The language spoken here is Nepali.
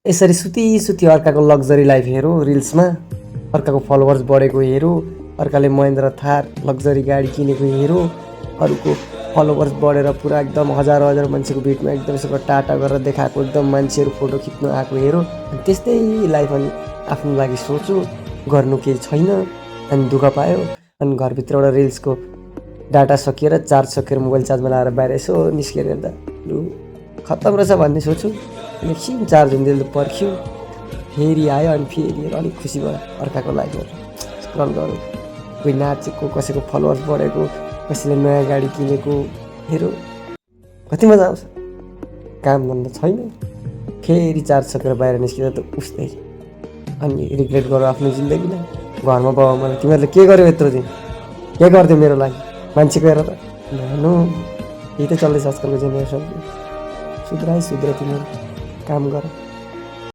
यसरी सुती सुती अर्काको लग्जरी लाइफ हेरौँ रिल्समा, अर्काको फलोवर्स बढेको हेरौँ, अर्काले महेन्द्र थार लग्जरी गाडी किनेको हेरौँ, अरूको फलोवर्स बढेर पुरा एकदम हजार हजार मान्छेको भिडमा एकदम यसो टाटा गरेर देखाएको एकदम मान्छेहरू फोटो खिच्नु आएको हेरौँ। अनि त्यस्तै लाइफ अनि आफ्नो लागि सोचु, गर्नु केही छैन, अनि दुःख पायो। अनि घरभित्रबाट रिल्सको डाटा सकिएर चार्ज सकिएर मोबाइल चार्जमा लगाएर बाहिर यसो निस्केर हेर्दा लु खत्तम रहेछ भन्ने सोच्छु। एकछिन चार्ज हुँदै पर्ख्यो, फेरि आयो, अनि फेरि अलिक खुसी भयो अर्काको लागि स्क्रल गरौँ, कोही नाचेको, कसैको फलोवर्स बढेको, कसैले नयाँ गाडी किनेको हेरौँ, कति मजा आउँछ। काम धन्दा छैन, फेरि चार्ज सकेर बाहिर निस्किँदा त उस्तै, अनि रिग्रेट गरौँ आफ्नो जिन्दगीलाई। घरमा बाउ आमाले तिमीहरूले के गर्यो यत्रो दिन, के गर्थ्यो मेरो लागि, मान्छेको हेर त भनौँ। यही त चल्दैछ आजकलको जेनेरेसन। सुध्र तिमीहरू, काम गर।